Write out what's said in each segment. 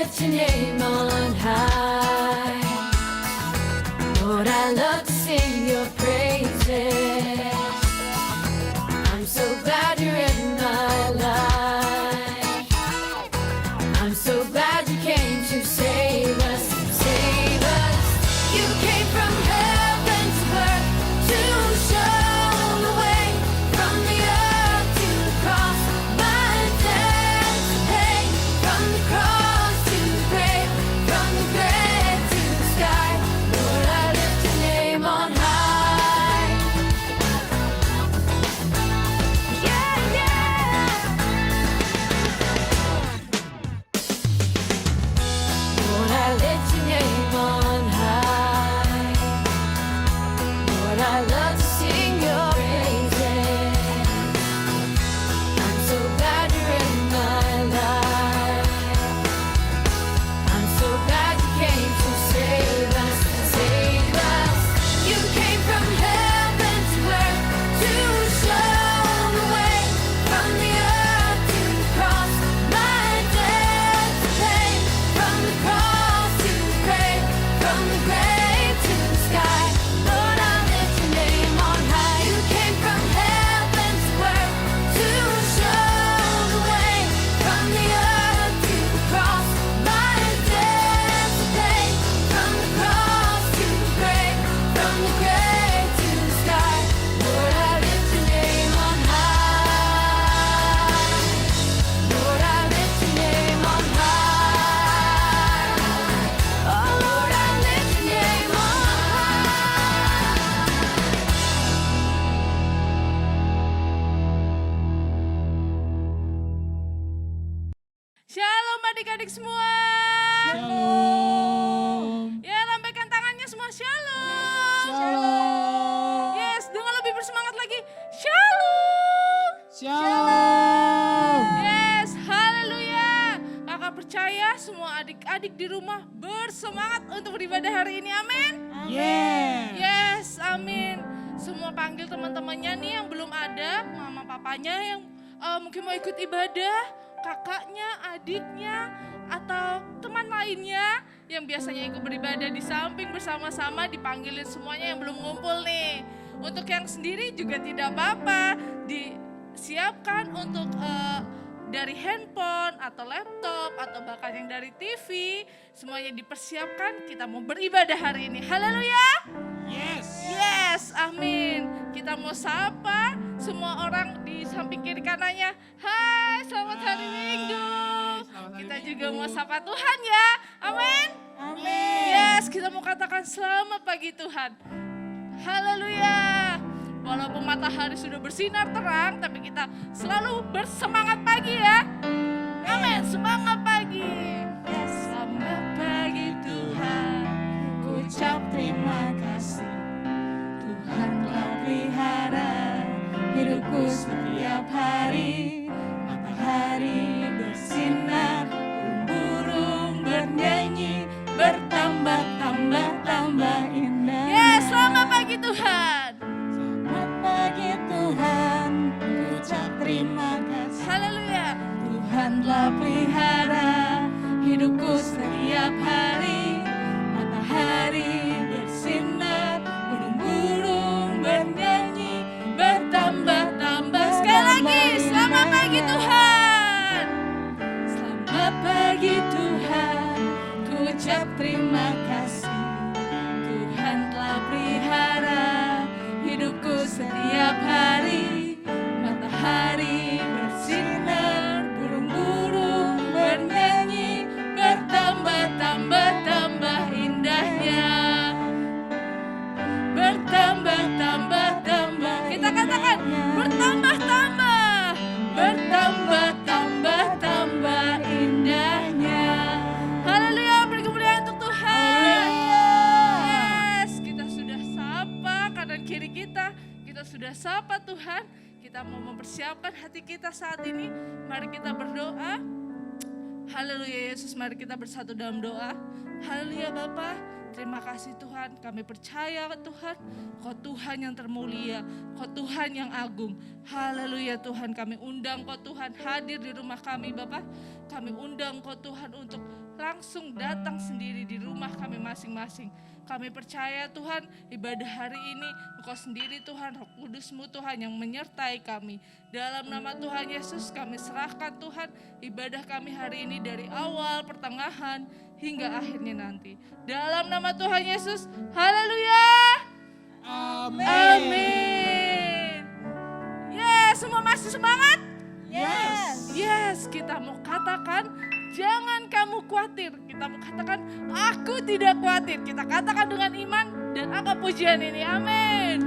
lift your name on high. Lord, I love to sing your praises. I'm so glad you're in my life. I'm so glad you came to save us, save us. You came from heaven to earth to show the way, from the earth to the cross, my debt to pay, from the cross to the grave, from the grave to the sky. Lord, I lift your name on high. Yeah, yeah. Lord, I lift your name on high. Lord, I love to sing your praises. I'm so glad you're in my life. I'm so glad you came to save us, save us. You came from heaven to earth to show the way, from the earth to the cross, my debt to pay, from the cross to the grave, from the grave to the sky. Lord, I lift your name on high. You came from heaven to earth to show the way, from the earth to the cross, my debt to pay, from the cross to the grave, from the grave to the sky. Lord, I lift your name on high. Lord, I lift your name on high. Oh, Lord, I lift your name on Shalom adik-adik semua. Shalom. Ya, lambaikan tangannya semua. Shalom. Shalom. Yes, dengan lebih bersemangat lagi. Shalom. Shalom. Yes, haleluya. Kakak percaya semua adik-adik di rumah bersemangat untuk beribadah hari ini. Amin. Yeah. Yes, amin. Semua panggil teman-temannya nih yang belum ada, mama papanya yang mungkin mau ikut ibadah, kakaknya, adiknya, atau teman lainnya yang biasanya ikut beribadah di samping bersama-sama, dipanggilin semuanya yang belum ngumpul nih. Untuk yang sendiri juga tidak apa-apa, disiapkan untuk dari handphone atau laptop atau bahkan yang dari TV, semuanya dipersiapkan, kita mau beribadah hari ini. Haleluya. Yes. Yes, amin. Kita mau sapa semua orang di samping kiri kanannya. Hai, selamat hari Minggu. Selamat hari Kita Minggu. juga mau sapa Tuhan ya. Amin. Amin. Yes, kita mau katakan selamat pagi Tuhan. Haleluya. Walaupun matahari sudah bersinar terang, tapi kita selalu bersemangat pagi ya. Amin, semangat pagi. Yes, selamat pagi Tuhan. Ku ucap terima kasih. Tuhan telah pelihara hidupku setiap hari. Matahari bersinar, burung bernyanyi, bertambah-tambah indah. Yes, selamat pagi Tuhan. Selamat pagi Tuhan. Ku ucap terima kasih. Haleluya. Tuhan telah pelihara hidupku setiap hari. Matahari bersinar, burung-burung bernyanyi, bertambah-tambah. Sekali lagi, selamat pagi Tuhan. Selamat pagi Tuhan, ku ucap terima kasih. Tuhan telah pelihara hidupku setiap hari. Matahari bersinar, burung-burung bernyanyi, bertambah-tambah indahnya. Bertambah-tambah. Kita katakan bertambah-tambah. Bertambah-tambah indahnya. Haleluya, beri kemuliaan untuk Tuhan. Yes, kita sudah sapa kanan kiri kita. Kita sudah sapa Tuhan. Kita mau mempersiapkan hati kita saat ini. Mari kita berdoa. Haleluya Yesus, mari kita bersatu dalam doa. Haleluya Bapa, terima kasih Tuhan. Kami percaya Tuhan, Kau Tuhan yang termulia, Kau Tuhan yang agung. Haleluya Tuhan, kami undang Kau Tuhan hadir di rumah kami Bapa. Kami undang Kau Tuhan untuk langsung datang sendiri di rumah kami masing-masing. Kami percaya Tuhan, ibadah hari ini Engkau sendiri Tuhan, Roh Kudus-Mu Tuhan yang menyertai kami. Dalam nama Tuhan Yesus kami serahkan Tuhan ibadah kami hari ini dari awal, pertengahan, hingga akhirnya nanti. Dalam nama Tuhan Yesus, haleluya. Amin. Amin. Yes, semua masih semangat? Yes. Yes, kita mau katakan jangan kamu khawatir. Kita mau katakan aku tidak khawatir. Kita katakan dengan iman dan angkat pujian ini. Amin.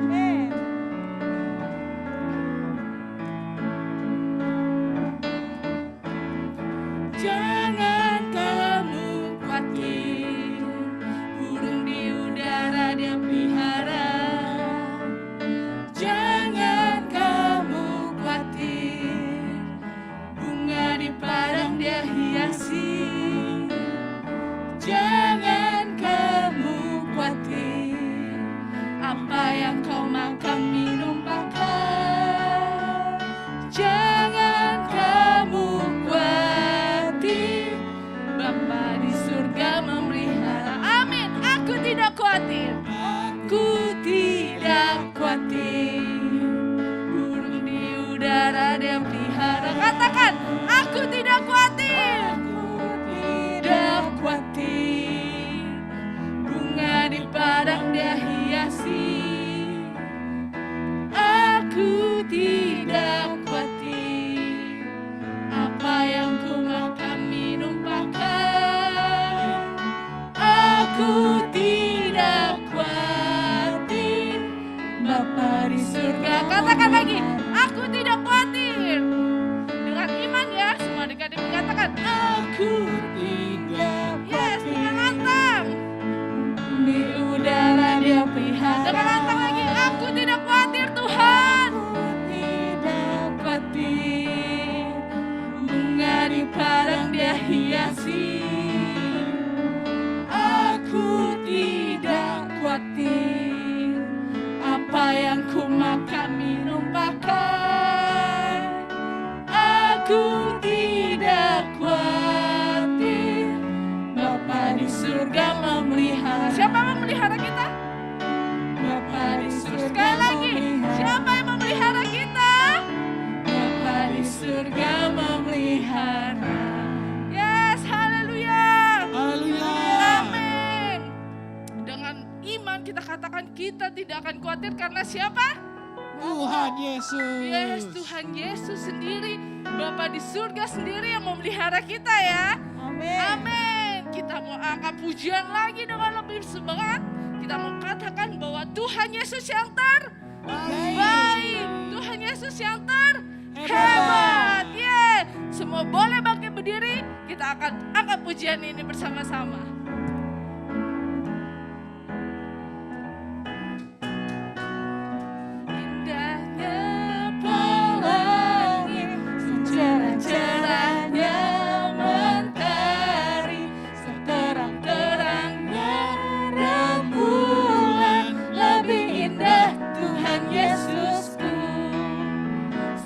Jangan kamu khawatir, burung di udara dia pelihara. Jangan kamu khawatir, bunga di padang dia hiasi. Jangan kamu khawatir, apa yang kau makan minum pakai. Jangan kamu khawatir, Bapa di surga memelihara. Amin. Aku tidak khawatir. Aku tidak khawatir, burung di udara dia pelihara. Katakan, aku tidak khawatir. Tidak khawatir, bunga di padang dia hiasi. Aku tidak khawatir, apa yang ku makan minum pakai. Aku tidak khawatir, Bapa di surga. Katakan lagi, aku tidak khawatir. Dengan iman ya, semua adik-adik mengatakan, aku tidak khawatir. Yes, dengan lantang. Di udara dia pelihara. Dengan lantang lagi, aku tidak khawatir Tuhan. Tidak khawatir, bunga di padang dia hiasi. Aku tidak khawatir, apa yang ku makan minum pakai. Aku tidak khawatir, Bapa di surga memelihara. Siapa yang memelihara kita? Bapa di surga. Sekali lagi, siapa yang memelihara kita? Bapa di surga memelihara. Yes, haleluya. Haleluya. Amin. Dengan iman kita katakan kita tidak akan khawatir karena siapa? Tuhan Yesus. Yes, Tuhan Yesus sendiri, Bapa di surga sendiri yang memelihara kita ya. Amin. Amin. Kita mau angkat pujian lagi dengan lebih semangat. Kita mau katakan bahwa Tuhan Yesus yang terbaik. Tuhan Yesus yang terhebat. Yeah. Semua boleh bangkit berdiri. Kita akan angkat pujian ini bersama-sama. Indahnya pelangi, secerah-cerahnya mentari, seterang-terangnya rembulan. Lebih indah Tuhan Yesusku,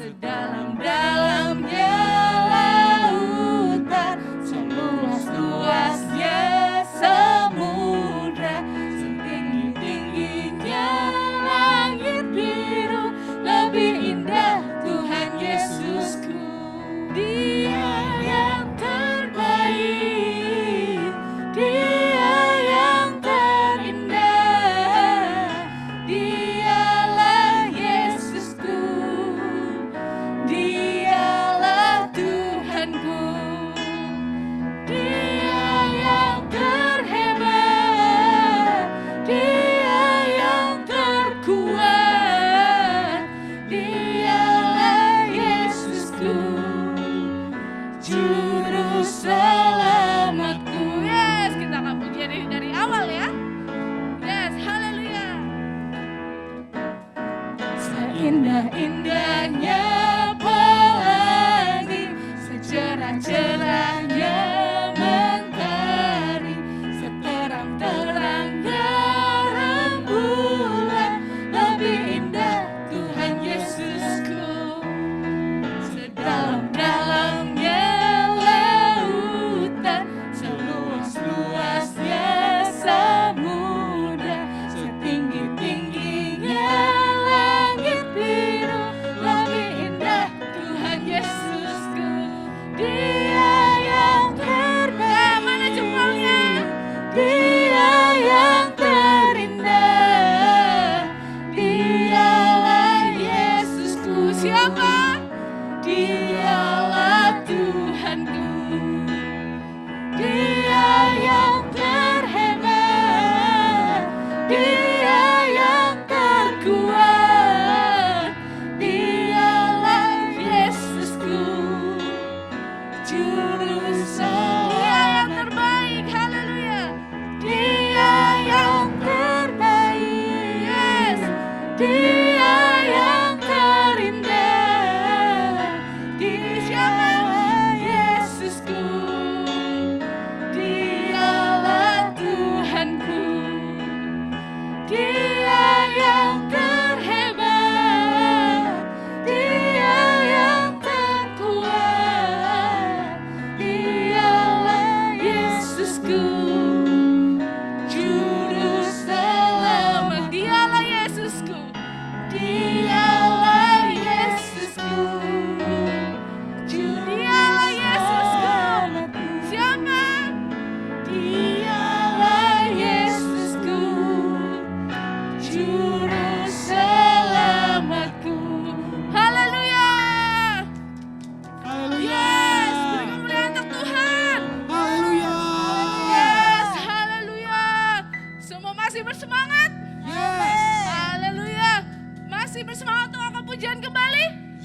sedalam-dalamnya lautan, seluas-luasnya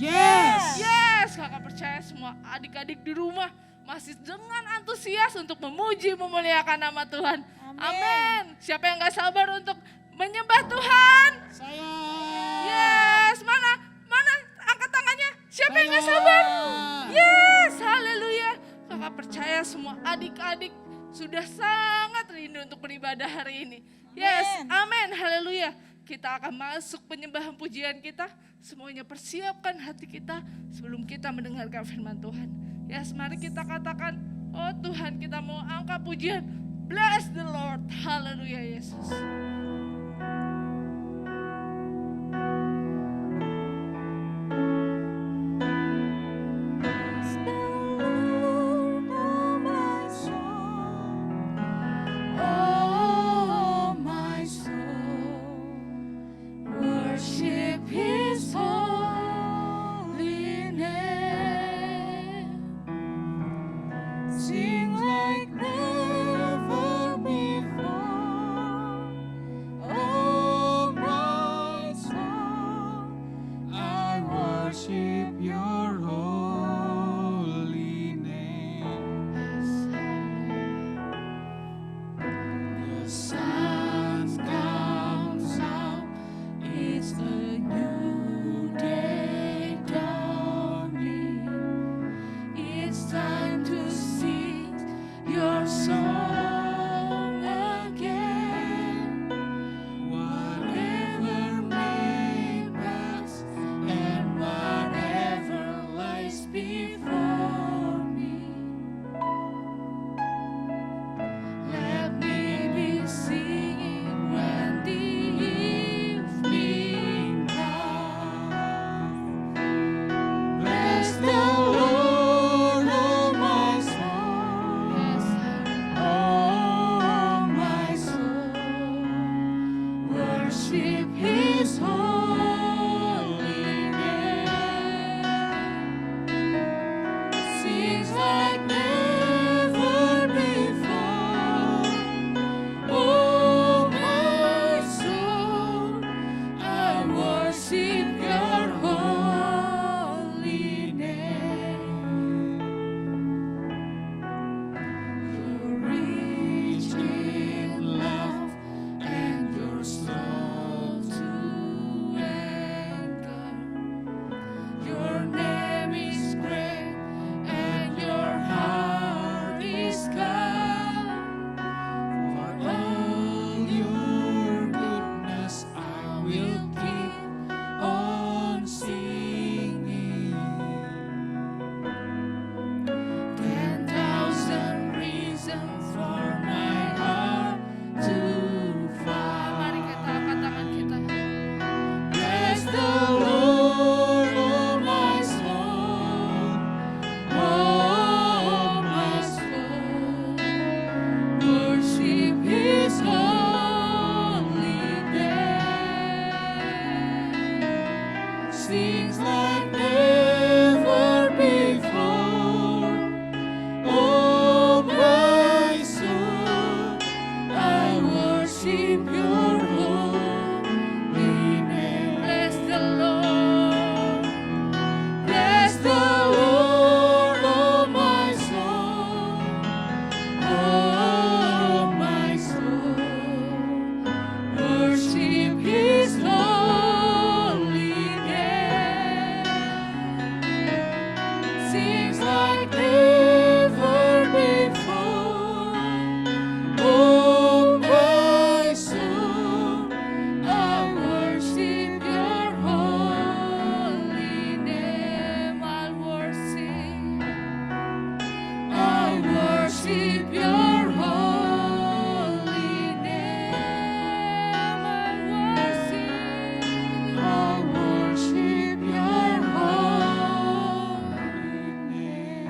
Yes. Yes, kakak percaya semua adik-adik di rumah masih dengan antusias untuk memuji, memuliakan nama Tuhan. Amin. Siapa yang gak sabar untuk menyembah Tuhan? Saya. Yes, mana angkat tangannya. Siapa yang gak sabar? Yes, haleluya. Kakak percaya semua adik-adik sudah sangat rindu untuk beribadah hari ini. Yes, amin, haleluya. Kita akan masuk penyembahan pujian kita. Semuanya persiapkan hati kita sebelum kita mendengarkan firman Tuhan. Yes, mari kita katakan, oh Tuhan, kita mau angkat pujian. Bless the Lord, haleluya Yesus. Oh, my soul, worship His holy name. Sing like never before. Oh, my soul, I worship your holy name. The sun comes out, it's a new day dawning. It's time to sing your song again. Whatever may pass and whatever lies before me, let me be singing when the evening comes. Bless the Lord, oh my soul. Oh, my soul, worship His holy name. Sings like never before. Oh, my soul, I worship your holy name. You're rich in love and you're slow to anger. Your name is great and your heart is kind. For all your goodness I will keep on singing. 10,000 reasons for my heart to Mari find. kita angkat tangan kita. Bless the Lord, oh my soul. Oh, my soul, worship His holy name. Sings like never before. Oh, my soul, I worship your holy name. Bless the Lord. Bless the Lord, oh my soul. Oh, my soul, worship His holy name. Sings like never before. Oh, my soul, I worship your holy name. I worship your holy name. I worship your holy name.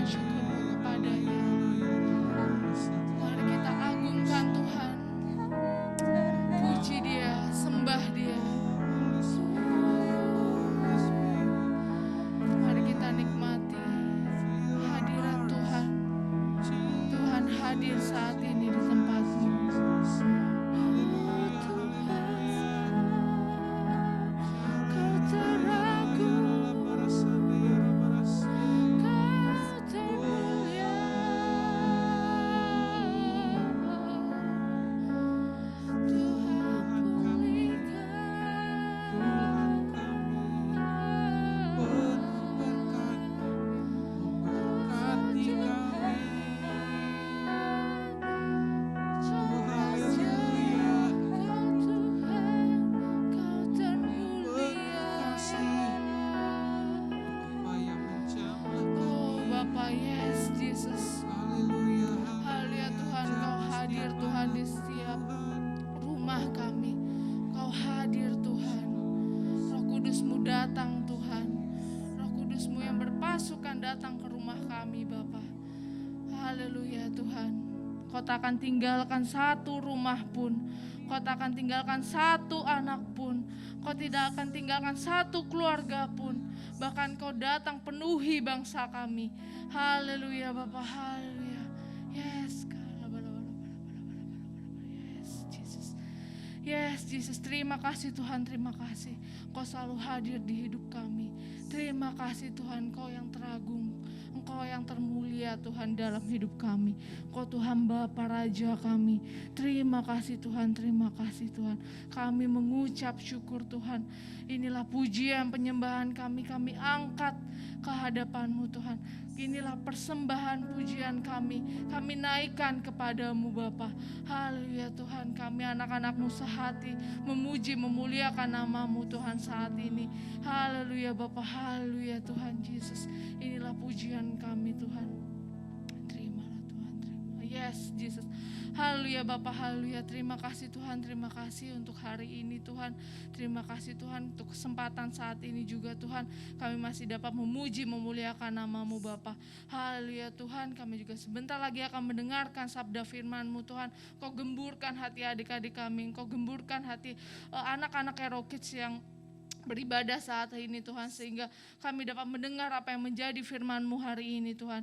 menaikkan syukur-Mu kepada-Nya. Mari kita agungkan Tuhan. Puji Dia, sembah Dia. Mari kita nikmati hadirat Tuhan. Tuhan hadir saat ini di tempat-Mu. Kau teragung, Kau termulia. Tuhan Oh Bapa, yes Jesus. Haleluya Tuhan, Kau hadir Tuhan di setiap rumah kami. Kau hadir Tuhan. Roh Kudus-Mu datang Tuhan. Roh Kudus-Mu yang berpasukan datang ke rumah kami Bapa. Haleluya Tuhan. Kau tak akan tinggalkan satu rumah pun. Kau tak akan tinggalkan satu anak pun. Kau tidak akan tinggalkan satu keluarga pun. Bahkan Kau datang penuhi bangsa kami. Haleluya Bapa, haleluya. Yes, yes Jesus. Yes Jesus, terima kasih Tuhan, terima kasih. Kau selalu hadir di hidup kami. Terima kasih Tuhan, Kau yang teragung. Engkau yang termulia Tuhan dalam hidup kami. Kau Tuhan Bapa Raja kami. Terima kasih Tuhan, terima kasih Tuhan. Kami mengucap syukur Tuhan. Inilah pujian penyembahan kami angkat ke hadapan-Mu Tuhan. Inilah persembahan pujian kami naikkan kepadamu Bapa. Haleluya Tuhan, kami anak-anak-Mu sehati memuji memuliakan nama-Mu Tuhan saat ini. Haleluya Bapa, haleluya Tuhan Yesus. Inilah pujian kami Tuhan. Terimalah Tuhan, terima. Yes Jesus. Haleluya Bapa, haleluya. Terima kasih Tuhan, terima kasih untuk hari ini Tuhan. Terima kasih Tuhan untuk kesempatan saat ini juga Tuhan. Kami masih dapat memuji memuliakan nama-Mu Bapa. Haleluya Tuhan, kami juga sebentar lagi akan mendengarkan sabda firman-Mu Tuhan. Kau gemburkan hati adik-adik kami, Kau gemburkan hati anak-anak Hero Kids yang beribadah saat ini Tuhan, sehingga kami dapat mendengar apa yang menjadi firman-Mu hari ini Tuhan.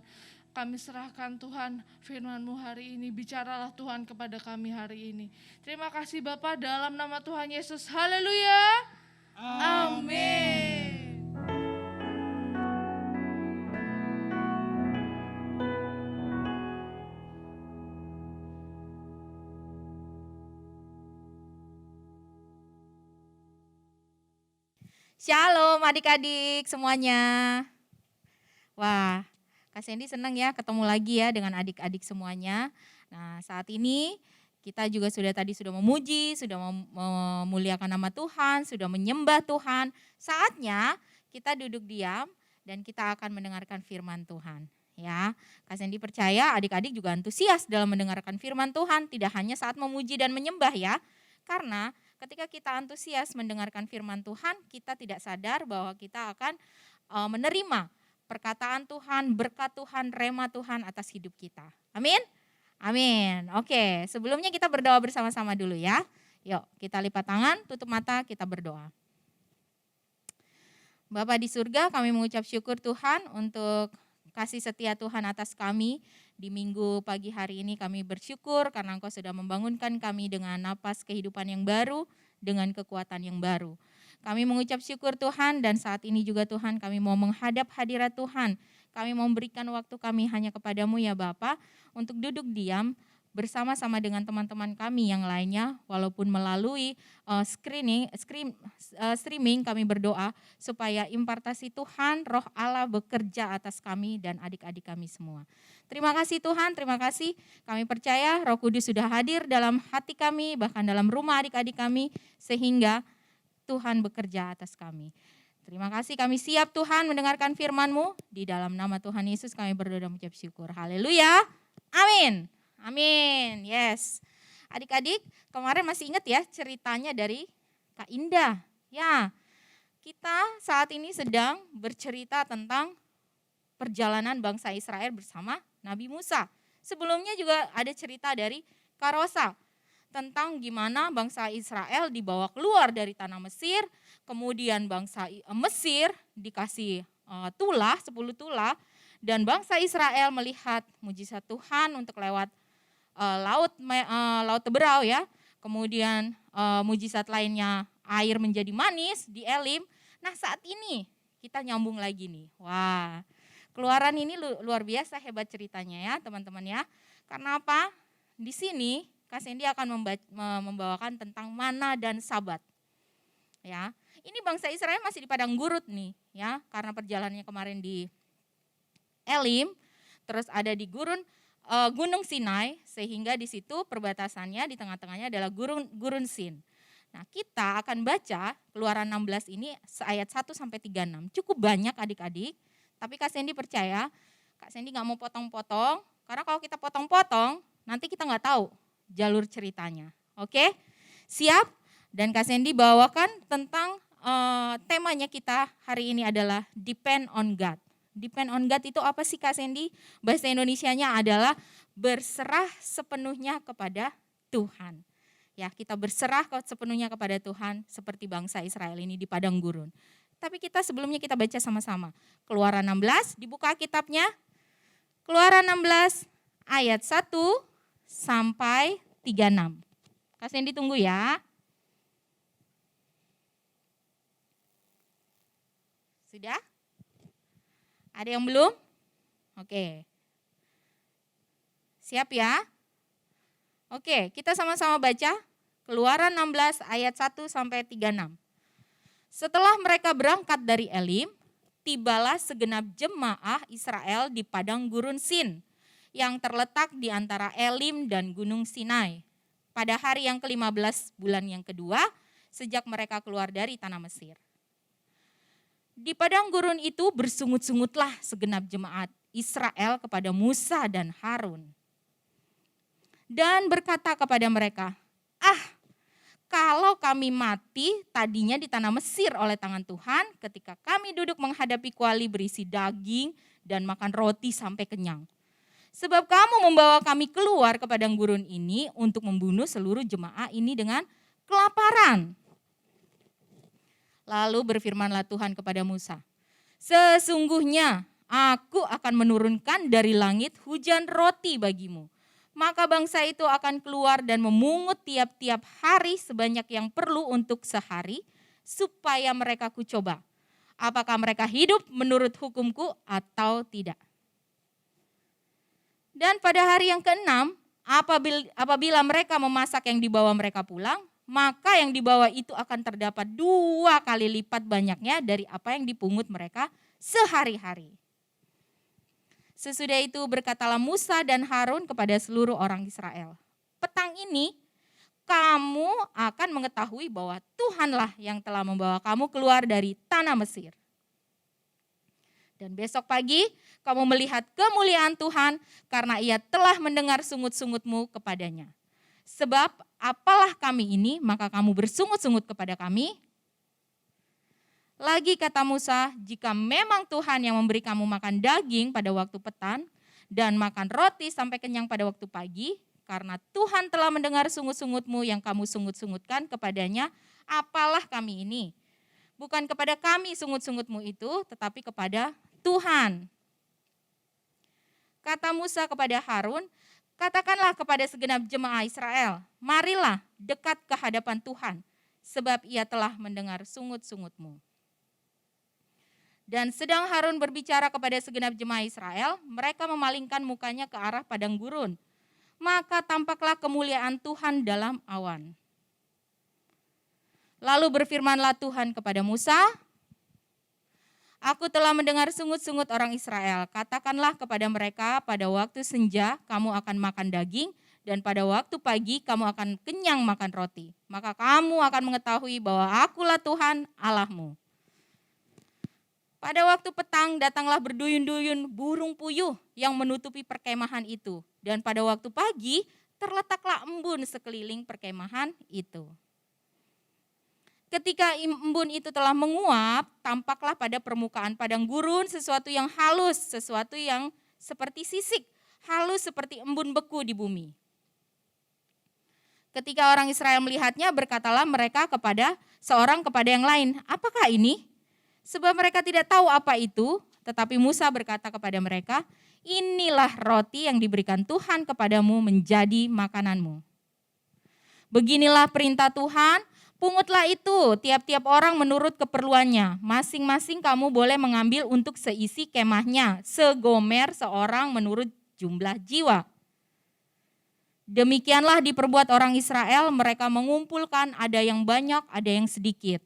Kami serahkan Tuhan firman-Mu hari ini. Bicaralah Tuhan kepada kami hari ini. Terima kasih Bapa, dalam nama Tuhan Yesus. Haleluya. Amin. Shalom adik-adik semuanya. Wah, Kak Sandy senang ya ketemu lagi ya dengan adik-adik semuanya. Nah, saat ini kita juga sudah memuji, sudah memuliakan nama Tuhan, sudah menyembah Tuhan. Saatnya kita duduk diam dan kita akan mendengarkan firman Tuhan. Ya, Kak Sandy percaya adik-adik juga antusias dalam mendengarkan firman Tuhan, tidak hanya saat memuji dan menyembah ya. Karena ketika kita antusias mendengarkan firman Tuhan, kita tidak sadar bahwa kita akan menerima perkataan Tuhan, berkat Tuhan, rema Tuhan atas hidup kita. Amin? Amin. Oke, sebelumnya kita berdoa bersama-sama dulu ya. Yuk, kita lipat tangan, tutup mata, kita berdoa. Bapa di surga, kami mengucap syukur Tuhan untuk kasih setia Tuhan atas kami. Di minggu pagi hari ini kami bersyukur karena Engkau sudah membangunkan kami dengan napas kehidupan yang baru, dengan kekuatan yang baru. Kami mengucap syukur Tuhan, dan saat ini juga Tuhan kami mau menghadap hadirat Tuhan. Kami mau memberikan waktu kami hanya kepadamu ya Bapa, untuk duduk diam bersama-sama dengan teman-teman kami yang lainnya, walaupun melalui streaming kami berdoa supaya impartasi Tuhan, Roh Allah bekerja atas kami dan adik-adik kami semua. Terima kasih Tuhan, terima kasih. Kami percaya Roh Kudus sudah hadir dalam hati kami, bahkan dalam rumah adik-adik kami, sehingga Tuhan bekerja atas kami. Terima kasih, kami siap Tuhan mendengarkan firman-Mu. Di dalam nama Tuhan Yesus kami berdoa dan mengucap syukur. Haleluya. Amin. Amin. Yes. Adik-adik, kemarin masih ingat ya ceritanya dari Kak Indah. Ya, kita saat ini sedang bercerita tentang perjalanan bangsa Israel bersama Nabi Musa. Sebelumnya juga ada cerita dari Karosa tentang gimana bangsa Israel dibawa keluar dari tanah Mesir, kemudian bangsa Mesir dikasih tulah, 10 tulah, dan bangsa Israel melihat mujizat Tuhan untuk lewat laut Teberau ya. Kemudian mujizat lainnya air menjadi manis di Elim. Nah saat ini kita nyambung lagi nih. Wah, Keluaran ini luar biasa hebat ceritanya ya teman-teman ya. Karena apa? Di sini Kak Sandy akan membawakan tentang mana dan Sabat. Ya, ini bangsa Israel masih di padang gurun nih ya, karena perjalanannya kemarin di Elim, terus ada di Gunung Sinai, sehingga di situ perbatasannya di tengah-tengahnya adalah gurun Sin. Nah, kita akan baca Keluaran 16 ini ayat 1 sampai 36. Cukup banyak adik-adik, tapi Kak Sandy percaya, Kak Sandy nggak mau potong-potong, karena kalau kita potong-potong nanti kita nggak tahu jalur ceritanya. Oke? Siap? Dan Kak Sandy bawakan tentang temanya kita hari ini adalah Depend on God. Depend on God itu apa sih Kak Sandy? Bahasa Indonesianya adalah berserah sepenuhnya kepada Tuhan. Ya, kita berserah sepenuhnya kepada Tuhan seperti bangsa Israel ini di padang gurun. Tapi sebelumnya kita baca sama-sama. Keluaran 16, dibuka kitabnya. Keluaran 16 ayat 1 sampai 36. Kak Sandy tunggu ya. Sudah? Ada yang belum? Oke. Siap ya? Oke, kita sama-sama baca Keluaran 16 ayat 1 sampai 36. Setelah mereka berangkat dari Elim, tibalah segenap jemaah Israel di padang gurun Sin yang terletak di antara Elim dan Gunung Sinai. Pada hari yang ke-15 bulan yang kedua sejak mereka keluar dari tanah Mesir. Di padang gurun itu bersungut-sungutlah segenap jemaat Israel kepada Musa dan Harun. Dan berkata kepada mereka, kalau kami mati tadinya di tanah Mesir oleh tangan Tuhan ketika kami duduk menghadapi kuali berisi daging dan makan roti sampai kenyang. Sebab kamu membawa kami keluar ke padang gurun ini untuk membunuh seluruh jemaah ini dengan kelaparan. Lalu berfirmanlah Tuhan kepada Musa, sesungguhnya aku akan menurunkan dari langit hujan roti bagimu. Maka bangsa itu akan keluar dan memungut tiap-tiap hari sebanyak yang perlu untuk sehari, supaya mereka kucoba, apakah mereka hidup menurut hukumku atau tidak. Dan pada hari yang ke-6, apabila mereka memasak yang dibawa mereka pulang, maka yang dibawa itu akan terdapat 2 kali lipat banyaknya dari apa yang dipungut mereka sehari-hari. Sesudah itu berkatalah Musa dan Harun kepada seluruh orang Israel, petang ini kamu akan mengetahui bahwa Tuhanlah yang telah membawa kamu keluar dari tanah Mesir. Dan besok pagi kamu melihat kemuliaan Tuhan karena ia telah mendengar sungut-sungutmu kepadanya. Sebab apalah kami ini, maka kamu bersungut-sungut kepada kami. Lagi kata Musa, jika memang Tuhan yang memberi kamu makan daging pada waktu petang dan makan roti sampai kenyang pada waktu pagi, karena Tuhan telah mendengar sungut-sungutmu yang kamu sungut-sungutkan kepadanya, apalah kami ini? Bukan kepada kami sungut-sungutmu itu, tetapi kepada Tuhan. Kata Musa kepada Harun, katakanlah kepada segenap jemaah Israel, marilah dekat ke hadapan Tuhan, sebab ia telah mendengar sungut-sungutmu. Dan sedang Harun berbicara kepada segenap jemaah Israel, mereka memalingkan mukanya ke arah padang gurun. Maka tampaklah kemuliaan Tuhan dalam awan. Lalu berfirmanlah Tuhan kepada Musa, aku telah mendengar sungut-sungut orang Israel. Katakanlah kepada mereka, pada waktu senja kamu akan makan daging, dan pada waktu pagi kamu akan kenyang makan roti. Maka kamu akan mengetahui bahwa akulah Tuhan Allahmu. Pada waktu petang datanglah berduyun-duyun burung puyuh yang menutupi perkemahan itu. Dan pada waktu pagi terletaklah embun sekeliling perkemahan itu. Ketika embun itu telah menguap, tampaklah pada permukaan padang gurun sesuatu yang halus, sesuatu yang seperti sisik, halus seperti embun beku di bumi. Ketika orang Israel melihatnya, berkatalah mereka seorang kepada yang lain, apakah ini? Sebab mereka tidak tahu apa itu, tetapi Musa berkata kepada mereka, inilah roti yang diberikan Tuhan kepadamu menjadi makananmu. Beginilah perintah Tuhan, pungutlah itu tiap-tiap orang menurut keperluannya. Masing-masing kamu boleh mengambil untuk seisi kemahnya, segomer seorang menurut jumlah jiwa. Demikianlah diperbuat orang Israel, mereka mengumpulkan ada yang banyak, ada yang sedikit.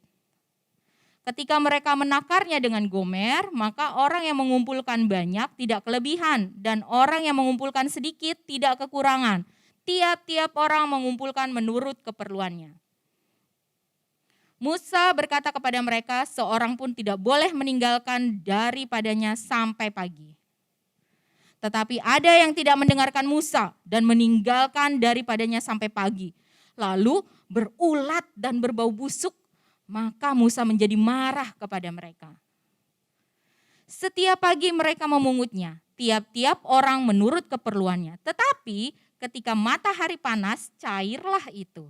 Ketika mereka menakarnya dengan gomer, maka orang yang mengumpulkan banyak tidak kelebihan, dan orang yang mengumpulkan sedikit tidak kekurangan. Tiap-tiap orang mengumpulkan menurut keperluannya. Musa berkata kepada mereka, seorang pun tidak boleh meninggalkan daripadanya sampai pagi. Tetapi ada yang tidak mendengarkan Musa dan meninggalkan daripadanya sampai pagi. Lalu berulat dan berbau busuk, maka Musa menjadi marah kepada mereka. Setiap pagi mereka memungutnya, tiap-tiap orang menurut keperluannya. Tetapi ketika matahari panas, cairlah itu.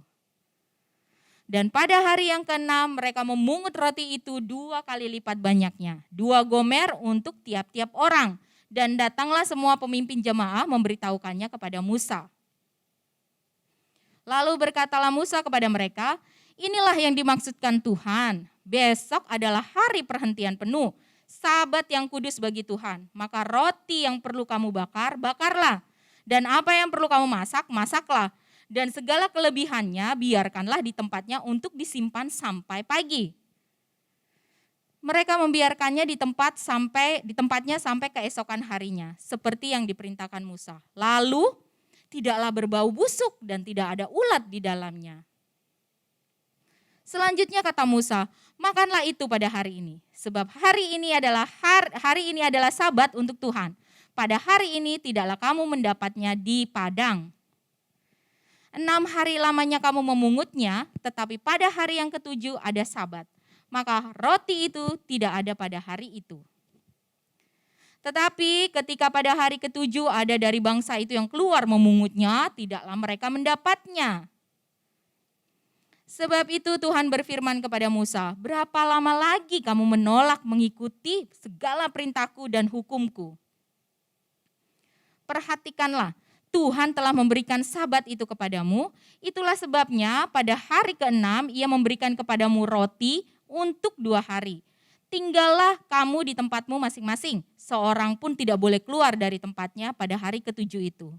Dan pada hari yang ke-6 mereka memungut roti itu 2 kali lipat banyaknya, 2 gomer untuk tiap-tiap orang. Dan datanglah semua pemimpin jemaah memberitahukannya kepada Musa. Lalu berkatalah Musa kepada mereka, inilah yang dimaksudkan Tuhan, besok adalah hari perhentian penuh, Sabat yang kudus bagi Tuhan. Maka roti yang perlu kamu bakar, bakarlah. Dan apa yang perlu kamu masak, masaklah. Dan segala kelebihannya biarkanlah di tempatnya untuk disimpan sampai pagi. Mereka membiarkannya di tempatnya sampai keesokan harinya, seperti yang diperintahkan Musa. Lalu tidaklah berbau busuk dan tidak ada ulat di dalamnya. Selanjutnya kata Musa, makanlah itu pada hari ini, sebab hari ini adalah Sabat untuk Tuhan. Pada hari ini tidaklah kamu mendapatnya di padang. 6 hari lamanya kamu memungutnya, tetapi pada hari yang ke-7 ada Sabat. Maka roti itu tidak ada pada hari itu. Tetapi ketika pada hari ke-7 ada dari bangsa itu yang keluar memungutnya, tidaklah mereka mendapatnya. Sebab itu Tuhan berfirman kepada Musa, berapa lama lagi kamu menolak mengikuti segala perintahku dan hukumku? Perhatikanlah, Tuhan telah memberikan Sabat itu kepadamu, itulah sebabnya pada hari ke-6 ia memberikan kepadamu roti untuk 2 hari. Tinggallah kamu di tempatmu masing-masing, seorang pun tidak boleh keluar dari tempatnya pada hari ke-7 itu.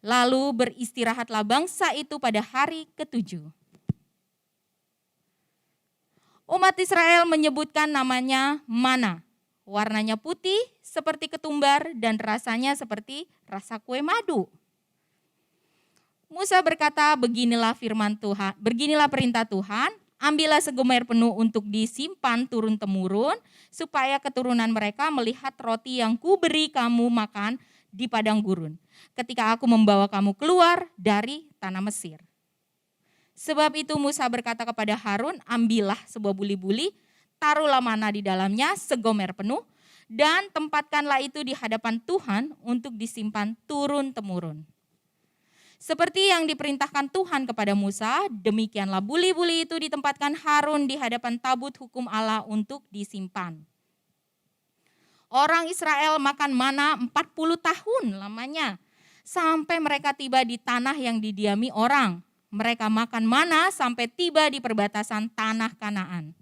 Lalu beristirahatlah bangsa itu pada hari ke-7. Umat Israel menyebutkan namanya mana. Warnanya putih seperti ketumbar dan rasanya seperti rasa kue madu. Musa berkata, beginilah firman Tuhan, beginilah perintah Tuhan, ambillah segomer penuh untuk disimpan turun-temurun, supaya keturunan mereka melihat roti yang kuberi kamu makan di padang gurun, ketika aku membawa kamu keluar dari tanah Mesir. Sebab itu Musa berkata kepada Harun, ambillah sebuah buli-buli, taruhlah mana di dalamnya segomer penuh, dan tempatkanlah itu di hadapan Tuhan untuk disimpan turun-temurun. Seperti yang diperintahkan Tuhan kepada Musa, demikianlah buli-buli itu ditempatkan Harun di hadapan tabut hukum Allah untuk disimpan. Orang Israel makan mana 40 tahun lamanya, sampai mereka tiba di tanah yang didiami orang. Mereka makan mana sampai tiba di perbatasan tanah Kanaan.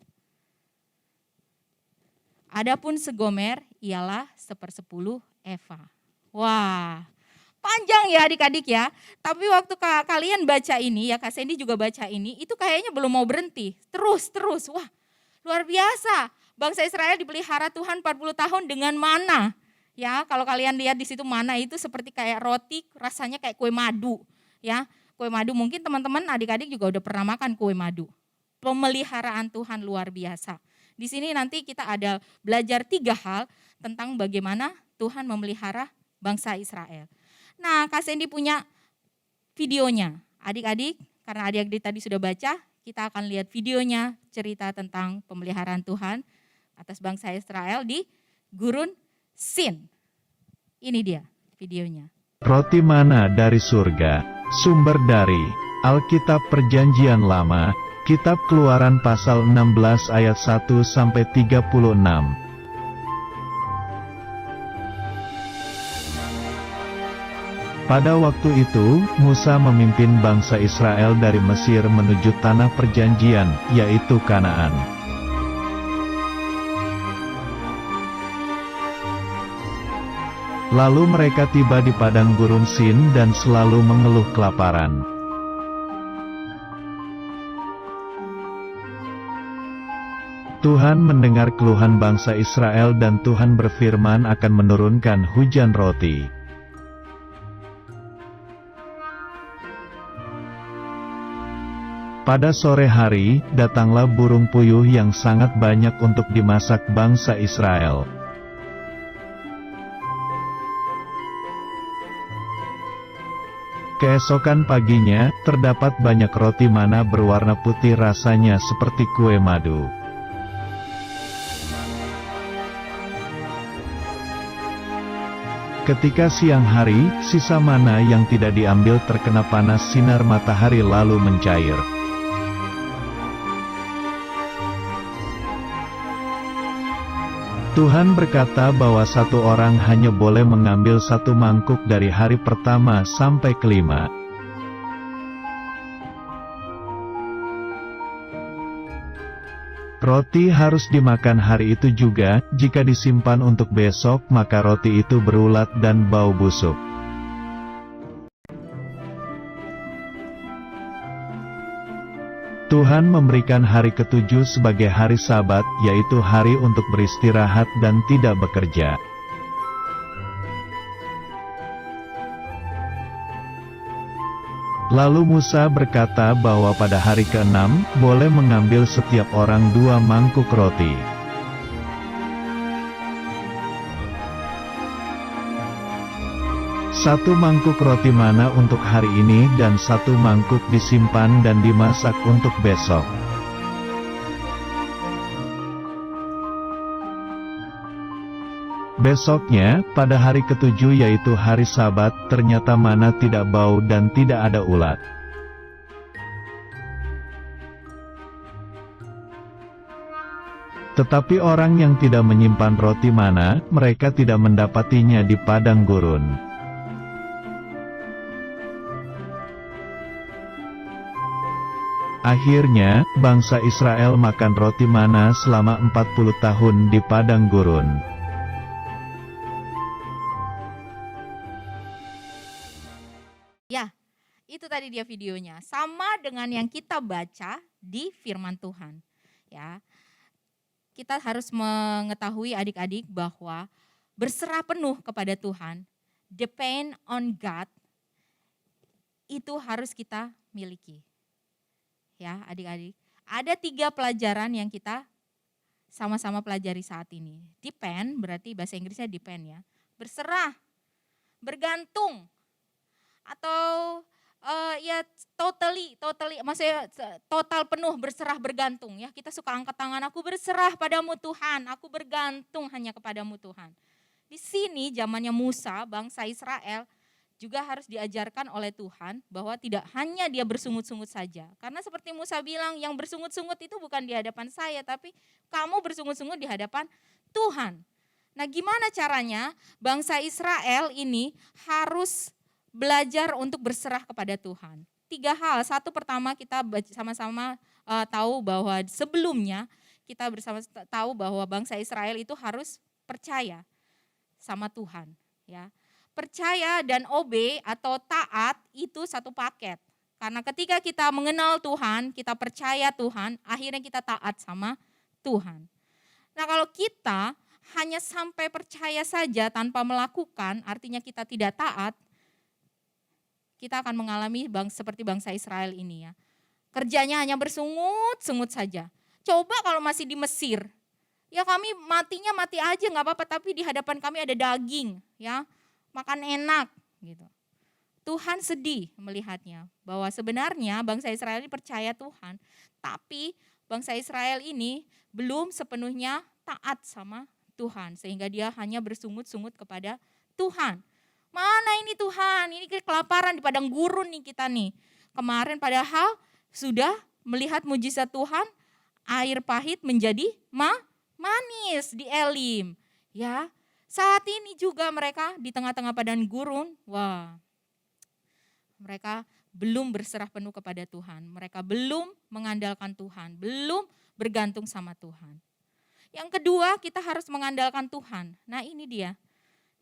Adapun segomer ialah 1/10 eva. Wah, panjang ya adik-adik ya. Tapi waktu kalian baca ini, ya Kak Sandy juga baca ini, itu kayaknya belum mau berhenti. Terus. Wah, luar biasa. Bangsa Israel dipelihara Tuhan 40 tahun dengan mana. Ya, kalau kalian lihat di situ mana itu seperti kayak roti, rasanya kayak kue madu. Ya, kue madu mungkin teman-teman adik-adik juga udah pernah makan kue madu. Pemeliharaan Tuhan luar biasa. Di sini nanti kita ada belajar 3 hal tentang bagaimana Tuhan memelihara bangsa Israel. Nah, Kak Sandy punya videonya. Adik-adik, karena adik-adik tadi sudah baca, kita akan lihat videonya, cerita tentang pemeliharaan Tuhan atas bangsa Israel di Gurun Sin. Ini dia videonya. Roti mana dari surga, sumber dari Alkitab Perjanjian Lama, Kitab Keluaran pasal 16 ayat 1-36. Pada waktu itu, Musa memimpin bangsa Israel dari Mesir menuju tanah perjanjian, yaitu Kanaan. Lalu mereka tiba di padang gurun Sin dan selalu mengeluh kelaparan. Tuhan mendengar keluhan bangsa Israel dan Tuhan berfirman akan menurunkan hujan roti. Pada sore hari, datanglah burung puyuh yang sangat banyak untuk dimasak bangsa Israel. Keesokan paginya, terdapat banyak roti mana berwarna putih rasanya seperti kue madu. Ketika siang hari, sisa mana yang tidak diambil terkena panas sinar matahari lalu mencair. Tuhan berkata bahwa satu orang hanya boleh mengambil satu mangkuk dari hari pertama sampai kelima. Roti harus dimakan hari itu juga, jika disimpan untuk besok maka roti itu berulat dan bau busuk. Tuhan memberikan hari ketujuh sebagai hari Sabat, yaitu hari untuk beristirahat dan tidak bekerja. Lalu Musa berkata bahwa pada hari ke-6, boleh mengambil setiap orang 2 mangkuk roti. Satu mangkuk roti mana untuk hari ini dan 1 mangkuk disimpan dan dimasak untuk besok. Besoknya, pada hari ke-7 yaitu hari Sabat, ternyata mana tidak bau dan tidak ada ulat. Tetapi orang yang tidak menyimpan roti mana, mereka tidak mendapatinya di padang gurun. Akhirnya, bangsa Israel makan roti mana selama 40 tahun di padang gurun. Ya, itu tadi dia videonya. Sama dengan yang kita baca di firman Tuhan. Ya, kita harus mengetahui adik-adik bahwa berserah penuh kepada Tuhan, depend on God, itu harus kita miliki. Ya, adik-adik. Ada 3 pelajaran yang kita sama-sama pelajari saat ini. Depend berarti bahasa Inggrisnya depend ya. Berserah, bergantung, atau ya totally, maksudnya total penuh berserah bergantung ya. Kita suka angkat tangan, aku berserah padamu Tuhan, aku bergantung hanya kepadamu Tuhan. Di sini zamannya Musa, bangsa Israel juga harus diajarkan oleh Tuhan bahwa tidak hanya dia bersungut-sungut saja. Karena seperti Musa bilang, yang bersungut-sungut itu bukan di hadapan saya, tapi kamu bersungut-sungut di hadapan Tuhan. Nah, gimana caranya bangsa Israel ini harus belajar untuk berserah kepada Tuhan? 3 hal. Satu, pertama kita sama-sama tahu bahwa sebelumnya kita bersama tahu bahwa bangsa Israel itu harus percaya sama Tuhan, ya. Percaya dan obey atau taat itu satu paket. Karena ketika kita mengenal Tuhan, kita percaya Tuhan, akhirnya kita taat sama Tuhan. Nah, kalau kita hanya sampai percaya saja tanpa melakukan, artinya kita tidak taat, kita akan mengalami seperti bangsa Israel ini ya. Kerjanya hanya bersungut-sungut saja. Coba kalau masih di Mesir, ya kami matinya mati aja nggak apa-apa, tapi di hadapan kami ada daging, ya. Makan enak gitu. Tuhan sedih melihatnya bahwa sebenarnya bangsa Israel ini percaya Tuhan, Tapi bangsa Israel ini belum sepenuhnya taat sama Tuhan, sehingga dia hanya bersungut-sungut kepada Tuhan. Mana ini Tuhan, ini kelaparan di padang gurun nih kita nih. Kemarin padahal sudah melihat mujizat Tuhan, air pahit menjadi manis di Elim. Ya, saat ini juga mereka di tengah-tengah padang gurun, mereka belum berserah penuh kepada Tuhan. Mereka belum mengandalkan Tuhan, belum bergantung sama Tuhan. Yang kedua, kita harus mengandalkan Tuhan. Nah ini dia,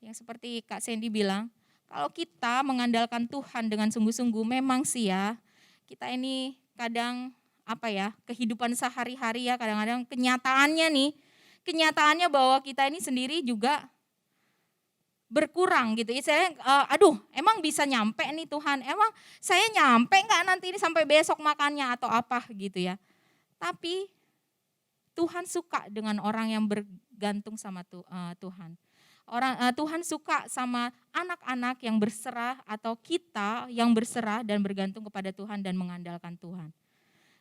yang seperti Kak Sandy bilang, kalau kita mengandalkan Tuhan dengan sungguh-sungguh, memang sih ya, kita ini kadang kehidupan sehari-hari ya, kadang-kadang kenyataannya bahwa kita ini sendiri juga berkurang gitu. Saya emang bisa nyampe nih Tuhan, emang saya nyampe nggak nanti ini sampai besok makannya atau apa gitu ya. Tapi Tuhan suka dengan orang yang bergantung sama Tuhan. Tuhan suka sama anak-anak yang berserah atau kita yang berserah dan bergantung kepada Tuhan dan mengandalkan Tuhan.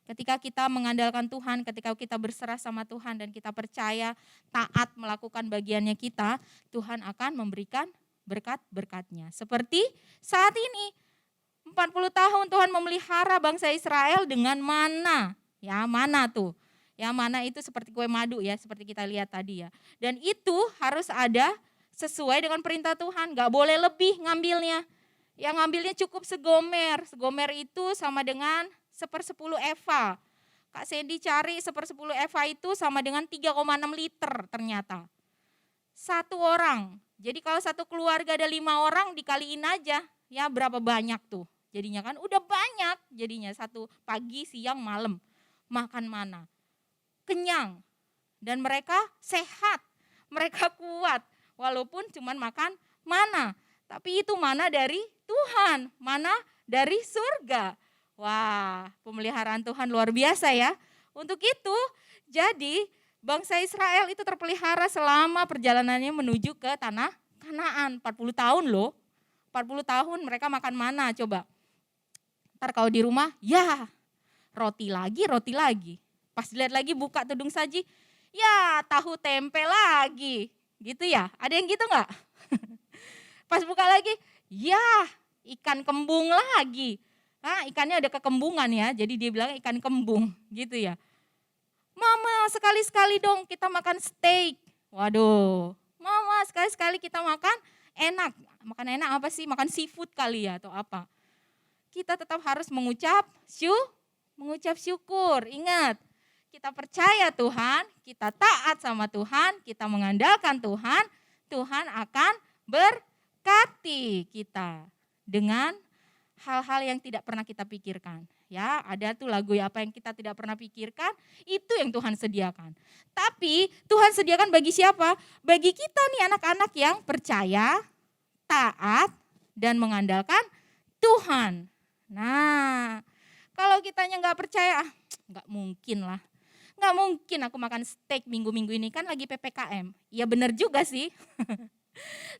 Ketika kita mengandalkan Tuhan, ketika kita berserah sama Tuhan dan kita percaya, taat melakukan bagiannya kita, Tuhan akan memberikan berkat-berkatnya. Seperti saat ini, 40 tahun Tuhan memelihara bangsa Israel dengan mana. Ya, mana tuh? Ya, mana itu seperti kue madu ya, seperti kita lihat tadi ya. Dan itu harus ada sesuai dengan perintah Tuhan, gak boleh lebih ngambilnya. Yang ngambilnya cukup segomer. Segomer itu sama dengan 1/10 eva. Kak Sandy cari 1/10 eva itu sama dengan 3,6 liter ternyata. Satu orang. Jadi kalau satu keluarga ada 5 orang dikaliin aja. Ya berapa banyak tuh. Jadinya kan udah banyak. Jadinya satu pagi, siang, malam. Makan mana. Kenyang. Dan mereka sehat. Mereka kuat. Walaupun cuman makan mana. Tapi itu mana dari Tuhan. Mana dari surga. Wah, pemeliharaan Tuhan luar biasa ya. Untuk itu, jadi bangsa Israel itu terpelihara selama perjalanannya menuju ke tanah Kanaan. 40 tahun loh. 40 tahun mereka makan mana coba. Ntar kalau di rumah, ya roti lagi. Pas dilihat lagi buka tudung saji, ya tahu tempe lagi. Gitu ya, ada yang gitu enggak? Pas buka lagi, ya ikan kembung lagi. Nah, ikannya ada kekembungan ya, jadi dia bilang ikan kembung gitu ya. Mama sekali-sekali dong kita makan steak. Waduh, mama sekali-sekali kita makan enak. Makan enak apa sih? Makan seafood kali ya atau apa. Kita tetap harus mengucap syukur. Ingat, kita percaya Tuhan, kita taat sama Tuhan, kita mengandalkan Tuhan, Tuhan akan berkati kita dengan hal-hal yang tidak pernah kita pikirkan. Ya, ada tuh lagu ya, apa yang kita tidak pernah pikirkan, itu yang Tuhan sediakan. Tapi Tuhan sediakan bagi siapa? Bagi kita nih anak-anak yang percaya, taat, dan mengandalkan Tuhan. Nah, kalau kitanya nggak percaya, nggak mungkin lah. Nggak mungkin aku makan steak minggu-minggu ini, kan lagi PPKM. Ya benar juga sih.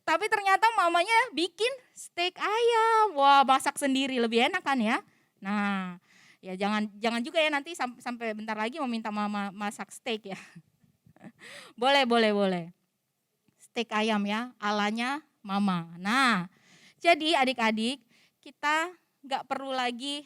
Tapi ternyata mamanya bikin steak ayam. Wah, masak sendiri lebih enak kan ya. Nah, ya jangan juga ya nanti sampai bentar lagi mau minta mama masak steak ya. Boleh. Steak ayam ya, alanya mama. Nah, jadi adik-adik kita nggak perlu lagi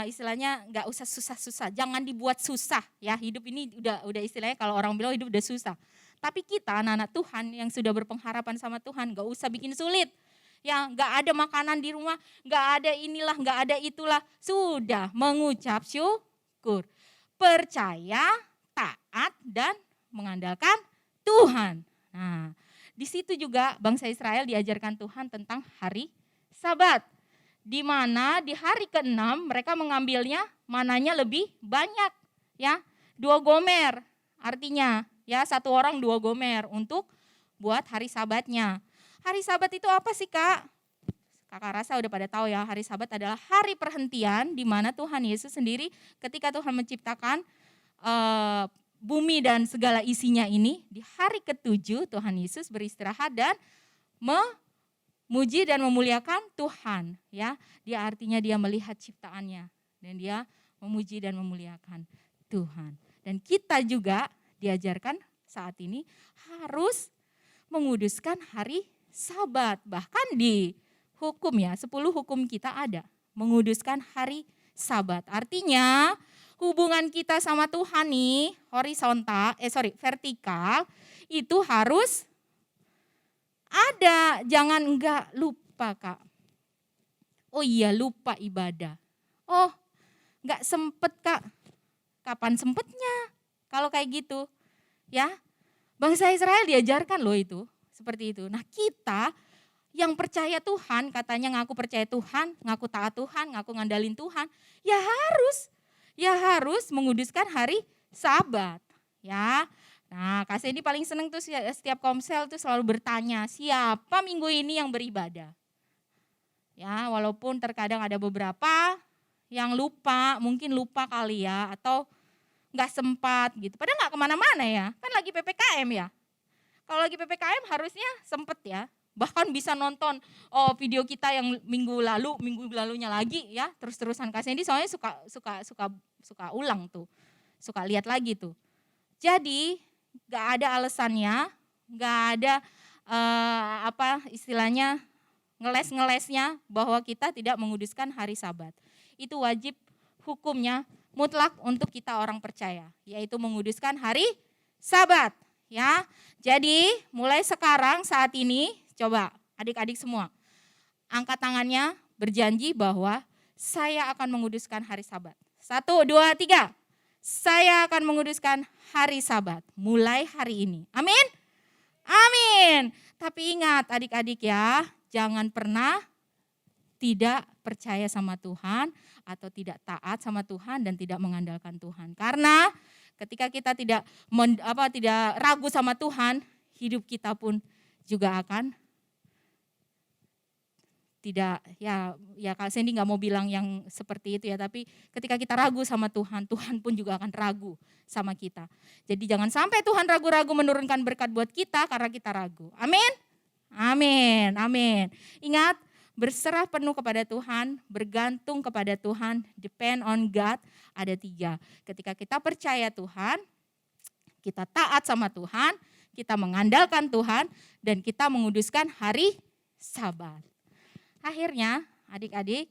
istilahnya nggak usah susah-susah. Jangan dibuat susah ya. Hidup ini udah istilahnya kalau orang bilang hidup udah susah. Tapi kita anak-anak Tuhan yang sudah berpengharapan sama Tuhan gak usah bikin sulit. Ya gak ada makanan di rumah, gak ada inilah, gak ada itulah. Sudah mengucap syukur. Percaya, taat, dan mengandalkan Tuhan. Nah, di situ juga bangsa Israel diajarkan Tuhan tentang hari Sabat. Di mana di hari ke-6 mereka mengambilnya mananya lebih banyak. Ya, 2 gomer artinya. Ya, 1 orang 2 gomer untuk buat hari Sabatnya. Hari Sabat itu apa sih Kak? Kakak rasa udah pada tahu ya, hari Sabat adalah hari perhentian di mana Tuhan Yesus sendiri ketika Tuhan menciptakan bumi dan segala isinya ini, di hari ke-7 Tuhan Yesus beristirahat dan memuji dan memuliakan Tuhan. Ya, dia artinya dia melihat ciptaannya dan dia memuji dan memuliakan. Tuhan. Dan kita juga diajarkan saat ini harus menguduskan hari Sabat. Bahkan di hukum ya, 10 hukum kita ada menguduskan hari Sabat. Artinya hubungan kita sama Tuhan nih vertikal itu harus ada. Jangan enggak lupa Kak. Oh iya, lupa ibadah. Oh enggak sempet Kak. Kapan sempetnya kalau kayak gitu ya. Bangsa Israel diajarkan loh itu seperti itu. Nah kita yang percaya Tuhan, katanya ngaku percaya Tuhan, ngaku taat Tuhan, ngaku ngandalin Tuhan, ya harus menguduskan hari Sabat ya. Nah Kak Sandy paling seneng tuh setiap komsel tuh selalu bertanya, siapa minggu ini yang beribadah? Ya walaupun terkadang ada beberapa yang lupa, mungkin lupa kali ya, atau nggak sempat gitu. Padahal nggak kemana-mana ya, kan lagi PPKM ya. Kalau lagi PPKM harusnya sempet ya. Bahkan bisa nonton video kita yang minggu lalunya lagi ya, terus-terusan. Kak Sandy soalnya suka ulang tuh, suka lihat lagi tuh. Jadi nggak ada alasannya, nggak ada istilahnya ngeles-ngelesnya bahwa kita tidak menguduskan hari Sabat. Itu wajib hukumnya mutlak untuk kita orang percaya, yaitu menguduskan hari Sabat ya. Jadi mulai sekarang saat ini coba adik-adik semua angkat tangannya, berjanji bahwa saya akan menguduskan hari Sabat. 1, 2, 3. Saya akan menguduskan hari Sabat mulai hari ini. Amin. Amin. Tapi ingat adik-adik ya, jangan pernah tidak percaya sama Tuhan atau tidak taat sama Tuhan dan tidak mengandalkan Tuhan. Karena ketika kita tidak ragu sama Tuhan, hidup kita pun juga akan tidak ya Kak Sandy nggak mau bilang yang seperti itu ya, tapi ketika kita ragu sama Tuhan, Tuhan pun juga akan ragu sama kita. Jadi jangan sampai Tuhan ragu-ragu menurunkan berkat buat kita karena kita ragu. Amin. Amin. Amin. Ingat, berserah penuh kepada Tuhan, bergantung kepada Tuhan, depend on God, ada 3. Ketika kita percaya Tuhan, kita taat sama Tuhan, kita mengandalkan Tuhan, dan kita menguduskan hari Sabat. Akhirnya adik-adik,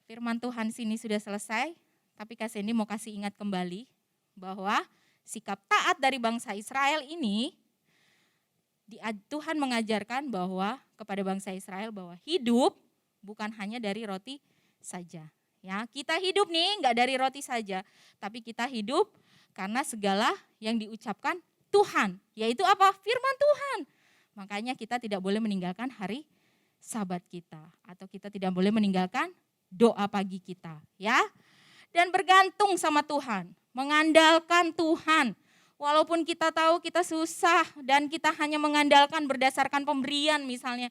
firman Tuhan sini sudah selesai, tapi Kak Sandy mau kasih ingat kembali bahwa sikap taat dari bangsa Israel ini, Tuhan mengajarkan bahwa kepada bangsa Israel bahwa hidup bukan hanya dari roti saja. Ya, kita hidup nih enggak dari roti saja, tapi kita hidup karena segala yang diucapkan Tuhan, yaitu apa? Firman Tuhan. Makanya kita tidak boleh meninggalkan hari Sabat kita, atau kita tidak boleh meninggalkan doa pagi kita, ya. Dan bergantung sama Tuhan, mengandalkan Tuhan. Walaupun kita tahu kita susah dan kita hanya mengandalkan berdasarkan pemberian misalnya.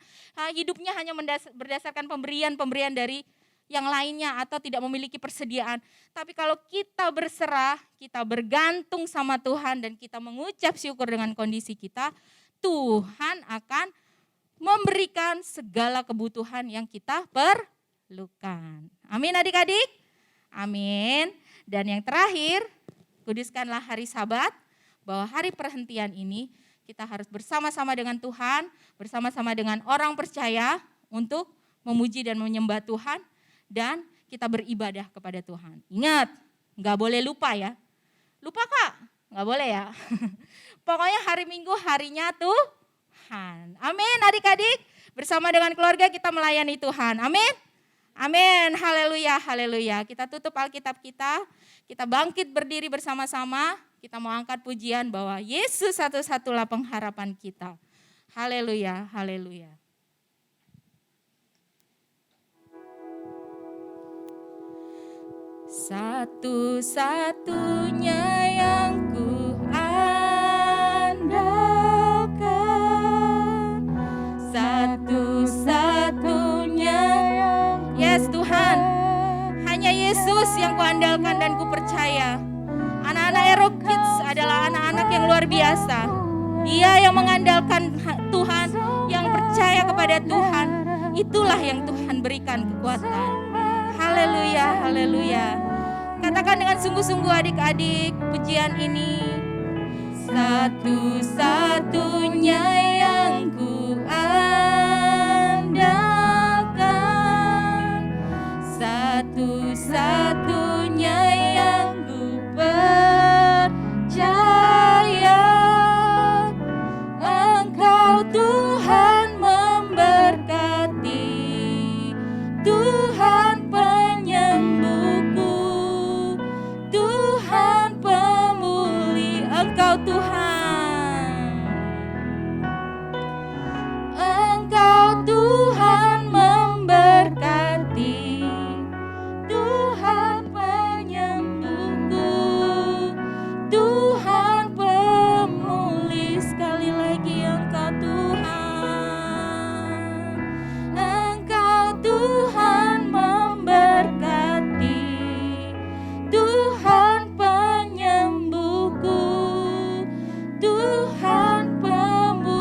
Hidupnya hanya berdasarkan pemberian dari yang lainnya atau tidak memiliki persediaan. Tapi kalau kita berserah, kita bergantung sama Tuhan dan kita mengucap syukur dengan kondisi kita, Tuhan akan memberikan segala kebutuhan yang kita perlukan. Amin adik-adik? Amin. Dan yang terakhir, kuduskanlah hari Sabat. Bahwa hari perhentian ini kita harus bersama-sama dengan Tuhan, bersama-sama dengan orang percaya untuk memuji dan menyembah Tuhan dan kita beribadah kepada Tuhan. Ingat, gak boleh lupa ya. Lupa Kak? Gak boleh ya. Pokoknya hari Minggu harinya Tuhan. Amin adik-adik, bersama dengan keluarga kita melayani Tuhan. Amin. Amin, haleluya, haleluya. Kita tutup Alkitab kita bangkit berdiri bersama-sama. Kita mau angkat pujian bahwa Yesus satu-satulah pengharapan kita. Haleluya, haleluya. Satu-satunya yang ku andalkan, satu-satunya yang yes Tuhan, hanya Yesus yang ku andalkan dan ku percaya. Anak-anak Ero Kids adalah anak-anak yang luar biasa. Dia yang mengandalkan Tuhan, yang percaya kepada Tuhan, itulah yang Tuhan berikan kekuatan. Haleluya, haleluya. Katakan dengan sungguh-sungguh adik-adik pujian ini. Satu-satunya yang ku andalkan, satu-satunya yang ku percaya, Engkau Tuhan memberkati, Tuhan penyembuhku, Tuhan pemulih, Engkau Tuhan, Engkau Tuhan memberkati, Tuhan penyembuhku, Tuhan pemulih. Sekali lagi, Engkau Tuhan, Engkau Tuhan memberkati, Tuhan penyembuhku, Tuhan pemulihku.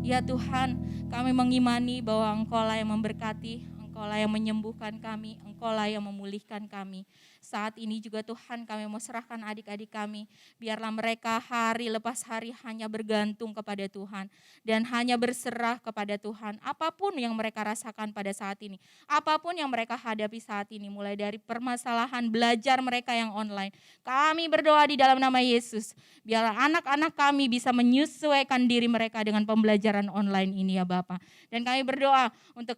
Ya Tuhan, kami mengimani bahwa Engkau-lah yang memberkati, Engkau-lah yang menyembuhkan kami, Engkau-lah yang memulihkan kami. Saat ini juga Tuhan, kami mau serahkan adik-adik kami, biarlah mereka hari lepas hari hanya bergantung kepada Tuhan dan hanya berserah kepada Tuhan. Apapun yang mereka rasakan pada saat ini, apapun yang mereka hadapi saat ini, mulai dari permasalahan belajar mereka yang online, kami berdoa di dalam nama Yesus, biarlah anak-anak kami bisa menyesuaikan diri mereka dengan pembelajaran online ini ya Bapa. Dan kami berdoa untuk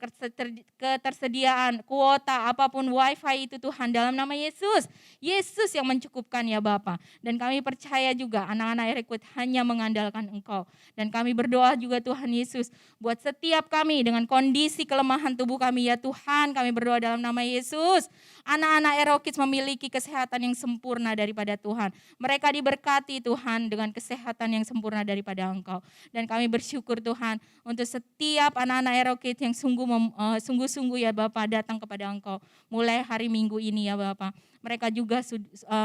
ketersediaan kuota apapun wifi itu Tuhan, dalam nama Yesus. Yesus yang mencukupkan ya Bapa. Dan kami percaya juga anak-anak Erekut hanya mengandalkan Engkau. Dan kami berdoa juga Tuhan Yesus, buat setiap kami dengan kondisi kelemahan tubuh kami ya Tuhan, kami berdoa dalam nama Yesus. Anak-anak Erokits memiliki kesehatan yang sempurna daripada Tuhan. Mereka diberkati Tuhan dengan kesehatan yang sempurna daripada Engkau. Dan kami bersyukur Tuhan untuk setiap anak-anak Erokits yang sungguh-sungguh ya Bapa datang kepada Engkau. Mulai hari Minggu ini ya Bapa. Mereka juga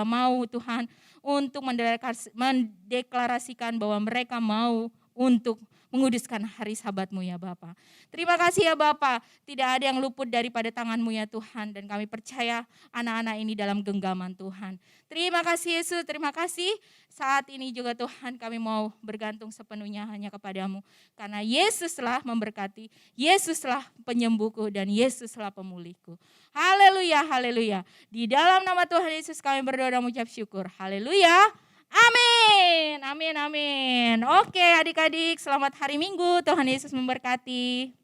mau Tuhan untuk mendeklarasikan bahwa mereka mau untuk menguduskan hari Sabat-Mu ya Bapa. Terima kasih ya Bapa, tidak ada yang luput daripada tangan-Mu ya Tuhan, dan kami percaya anak-anak ini dalam genggaman Tuhan. Terima kasih Yesus, terima kasih. Saat ini juga Tuhan kami mau bergantung sepenuhnya hanya kepada-Mu, karena Yesuslah memberkati, Yesuslah penyembuhku, dan Yesuslah pemulihku. Haleluya, haleluya. Di dalam nama Tuhan Yesus kami berdoa dan mengucap syukur. Haleluya. Amin, amin, amin. Oke adik-adik, selamat hari Minggu, Tuhan Yesus memberkati.